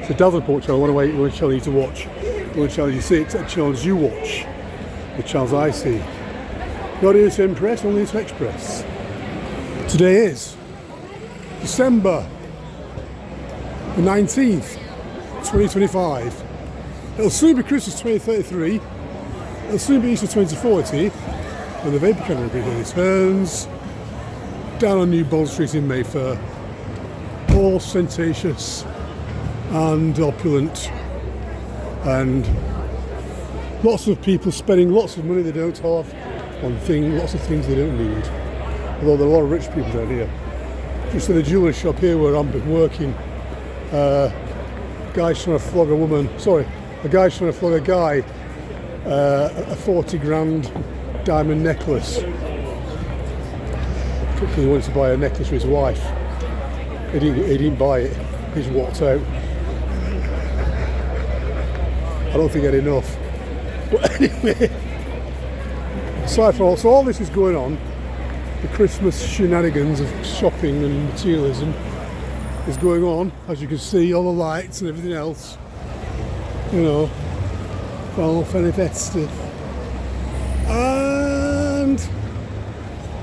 It's a Dazzle Report channel. One way one channel you to watch, one channel you see, it's a channels you watch, the channels I see. Not here to impress, only to express. Today is December the 19th, 2025. It'll soon be Christmas 2033. It'll soon be Easter 2040. When the Vapor Category returns down on New Bond Street in Mayfair. All ostentatious and opulent, and lots of people spending lots of money they don't have on lots of things they don't need. Although there are a lot of rich people down here. Just in the jewellery shop here where I'm working, a guy's trying to flog a woman. Sorry, a guy's trying to flog a guy a 40 grand diamond necklace. Because he wanted to buy a necklace for his wife. He didn't buy it. He just walked out. I don't think he had enough. But anyway, aside from all this is going on, the Christmas shenanigans of shopping and materialism is going on, as you can see, all the lights and everything else. You know, all very festive. And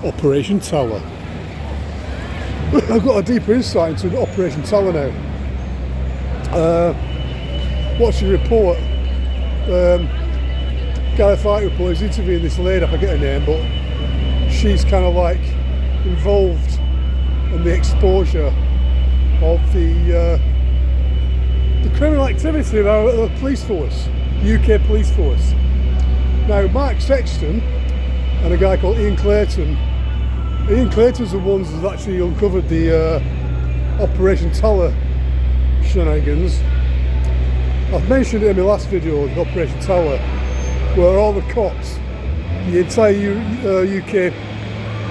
Operation Talla. I've got a deeper insight into Operation Talla now. Watching a report, Fight report is interviewing this lady, I forget her name, but she's kind of like involved in the exposure of the criminal activity of our police force, UK police force. Now, Mark Sexton and a guy called Ian Clayton's the ones that actually uncovered the Operation Talla shenanigans. I've mentioned it in my last video, the Operation Talla, where all the cops, the entire UK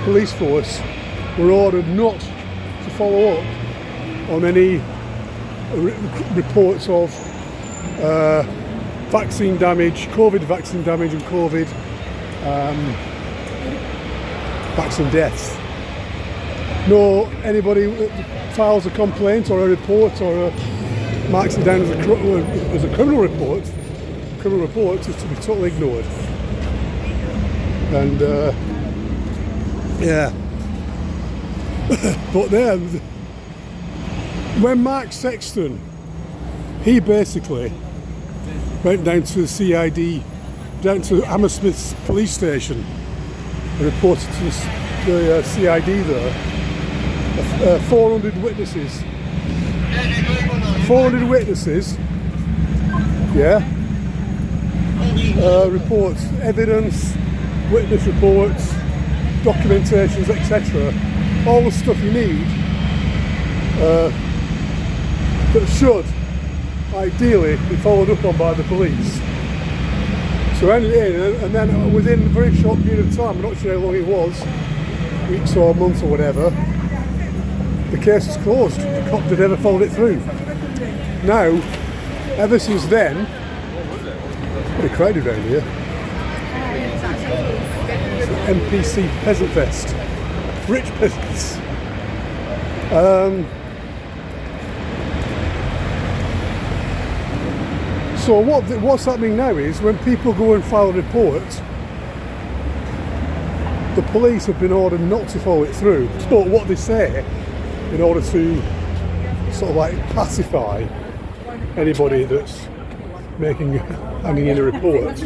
police force, were ordered not to follow up on any reports of vaccine damage, COVID vaccine damage and COVID vaccine deaths. No, anybody files a complaint or a report or marks it down as a criminal report is to be totally ignored. And yeah. But then, when Mark Sexton, he basically went down to the CID, down to Hammersmith's police station, and reported to the CID there. 400 witnesses. 400 witnesses. Yeah. Reports, evidence, witness reports, documentations, etc. All the stuff you need that should ideally be followed up on by the police. So anyway, and then within a very short period of time, I'm not sure how long it was, weeks or months or whatever, the case is closed. The cop had never followed it through. Now, ever since then, pretty crowded around here. NPC Peasant Fest. Rich peasants. So what's happening now is when people go and file a report, the police have been ordered not to follow it through. But what they say, in order to sort of like pacify anybody that's handing in a report,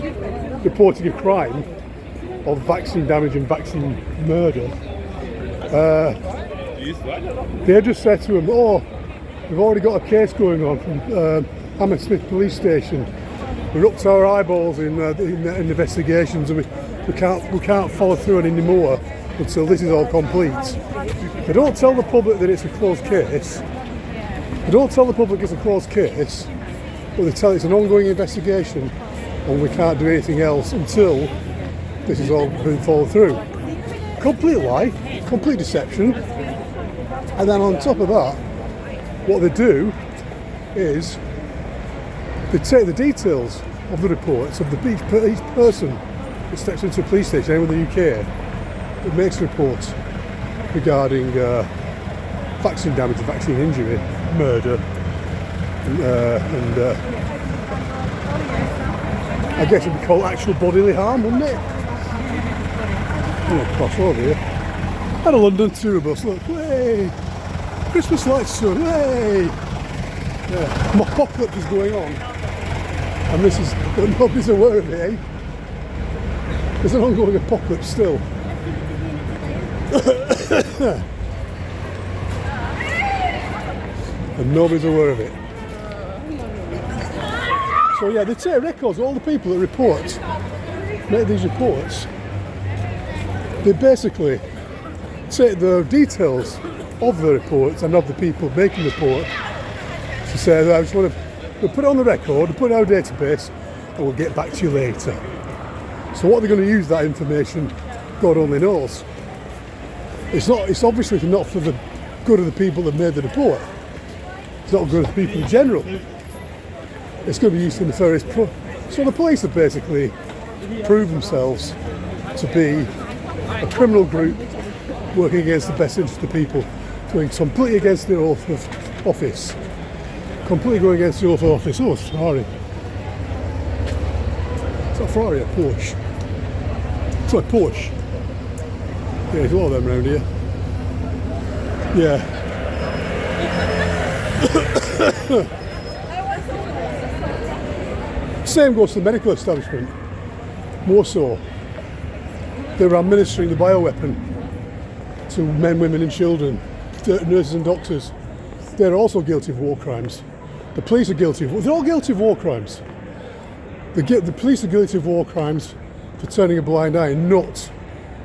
reporting a crime of vaccine damage and vaccine murder, they just said to him, "Oh, we've already got a case going on from Hammersmith Police Station. We're up to our eyeballs in investigations, and we can't follow through any more until this is all complete." They don't tell the public that it's a closed case. They don't tell the public it's a closed case, but they tell it's an ongoing investigation, and we can't do anything else until this has all been followed through. Complete lie, complete deception. And then on top of that, what they do is they take the details of the reports of each person that steps into a police station anywhere in the UK that makes a report regarding vaccine damage, vaccine injury, murder, and I guess it'd be called actual bodily harm, wouldn't it? I'm going to cross over here. And a London tour bus, look, way! Christmas lights show, way! Yeah, my apocalypse is going on. And this is, but nobody's aware of it, eh? There's an ongoing apocalypse still. And nobody's aware of it. So yeah, they take records, all the people that report, make these reports, they basically take the details of the reports and of the people making the report to say, I just want to we'll put it on the record, we'll put it in our database, and we'll get back to you later. So what they're going to use that information, God only knows. It's obviously not for the good of the people that made the report. It's not good for the people in general. It's going to be used in nefarious. So the police have basically proved themselves to be a criminal group working against the best interest of the people, going completely against the oath of office. Completely going against the oath of office. Oh, it's a Ferrari. It's not a Ferrari, a Porsche. It's like Porsche. Yeah, there's a lot of them around here. Yeah. Same goes to the medical establishment. More so. They were administering the bioweapon to men, women and children, nurses and doctors. They're also guilty of war crimes. The police are guilty of, they're all guilty of war crimes. The police are guilty of war crimes for turning a blind eye and not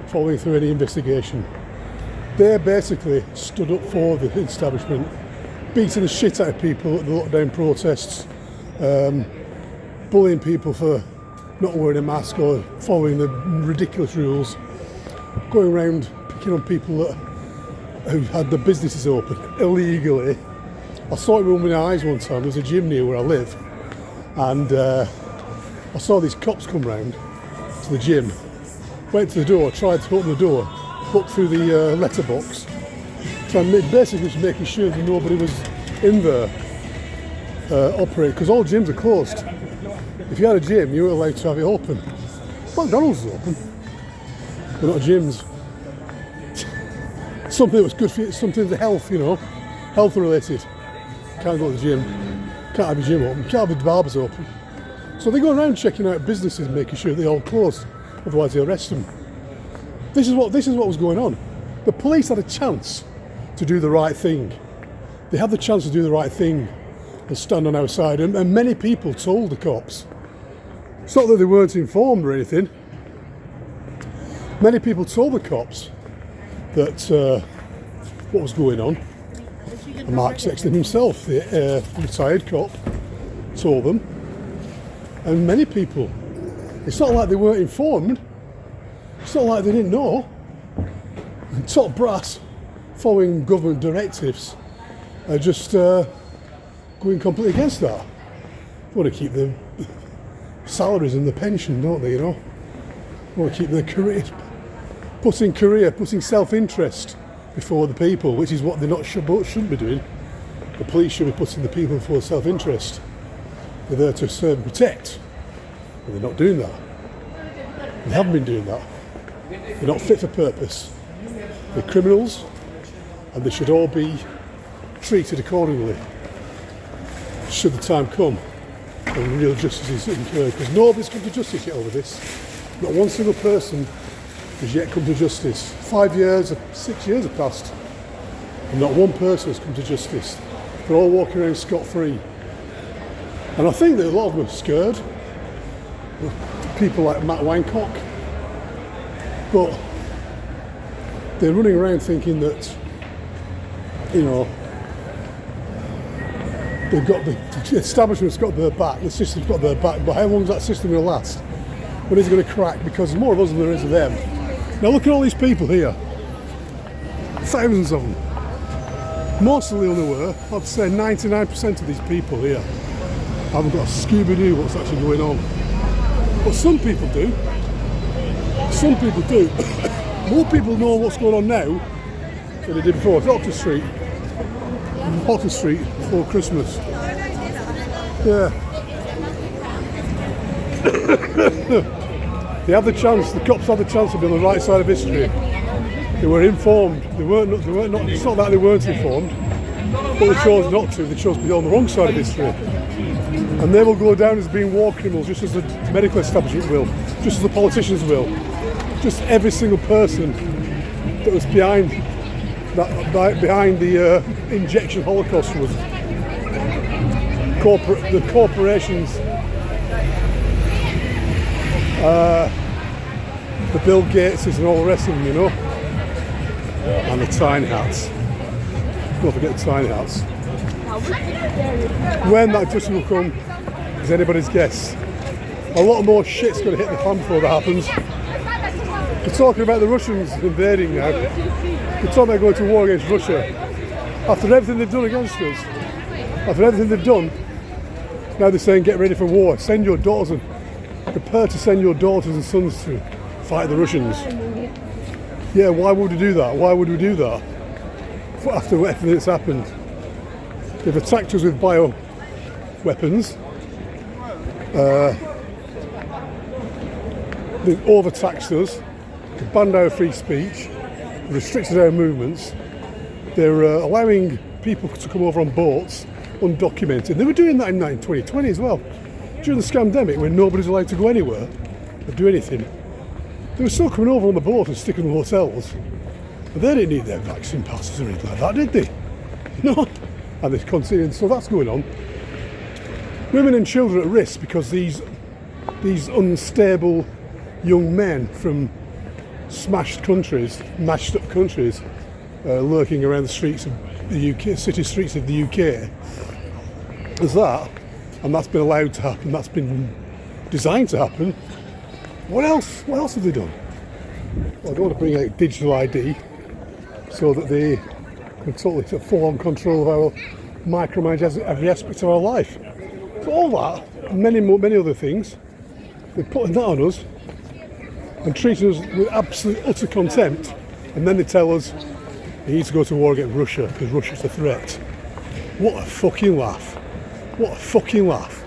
following through any investigation. They basically stood up for the establishment, beating the shit out of people at the lockdown protests, bullying people for not wearing a mask or following the ridiculous rules, going around picking on people who had their businesses open illegally. I saw it with my eyes one time. There's a gym near where I live, and I saw these cops come round to the gym, went to the door, tried to open the door, looked through the letterbox, basically just making sure that nobody was in there operating, because all gyms are closed. If you had a gym, you were allowed to have it open. McDonald's is open, but not gyms. Something that was good for you, something to health, you know, health related. Can't go to the gym, can't have your gym open, can't have the barbers open. So they go around checking out businesses, making sure they're all closed, otherwise they arrest them. This is what was going on. The police had a chance to do the right thing. They had the chance to do the right thing and stand on our side, and many people told the cops. It's not that they weren't informed or anything. Many people told the cops that what was going on. And Mark Sexton himself, the retired cop, told them. And many people, it's not like they weren't informed. It's not like they didn't know. And top brass, following government directives, are just going completely against that. They want to keep the salaries and the pension, don't they, you know? They want to keep their careers, putting self-interest before the people, which is what they shouldn't be doing. The police should be putting the people before self-interest. They're there to serve and protect, but they're not doing that. They haven't been doing that. They're not fit for purpose. They're criminals, and they should all be treated accordingly should the time come and real justice is incurred, because nobody's come to justice yet over this. Not one single person has yet come to justice. 5 years, 6 years have passed, and not one person has come to justice. They're all walking around scot-free. And I think that a lot of them are scared. People like Matt Wancock. But they're running around thinking that, you know, they've got the establishment's got their back, the system's got their back, but how long is that system going to last? When is it going to crack? Because there's more of us than there is of them. Now look at all these people here. Thousands of them. Mostly unaware. I'd say 99% of these people here haven't got a Scooby-Doo what's actually going on. But some people do. Some people do. More people know what's going on now than they did before. It's Oxford Street before Christmas. Yeah. They had the chance, the cops had the chance to be on the right side of history. They were informed. They weren't not, it's not that they weren't informed, but they chose not to. They chose to be on the wrong side of history. And they will go down as being war criminals, just as the medical establishment will, just as the politicians will. Just every single person that was behind the injection Holocaust was. The corporations, the Bill Gateses and all the rest of them, you know, and the tiny hats. Don't forget the tiny hats. When that justice will come is anybody's guess. A lot more shit's going to hit the fan before that happens. We're talking about the Russians invading now. We're talking about going to war against Russia. After everything they've done against us, after everything they've done, now they're saying get ready for war. Send your daughters and prepare to send your daughters and sons to fight the Russians. Yeah, why would we do that? Why would we do that? After everything that's happened. They've attacked us with bio weapons. They've overtaxed us. They've banned our free speech. Restricted our movements. They're allowing people to come over on boats undocumented. They were doing that in 2020 as well. During the scandemic, when nobody's allowed to go anywhere or do anything, they were still coming over on the boat and sticking in hotels. But they didn't need their vaccine passes or anything like that, did they? No. And they're continuing, so that's going on. Women and children at risk because these unstable young men from smashed countries, mashed up countries, lurking around the streets of the UK, city streets of the UK. There's that, and that's been allowed to happen. That's been designed to happen. What else? What else have they done? Well, they want to bring out digital ID so that they can totally take full-on control of our micromanage every aspect of our life. So all that, and many other things, they're putting that on us and treating us with absolute utter contempt. And then they tell us we need to go to war against Russia because Russia's a threat. What a fucking laugh. What a fucking laugh.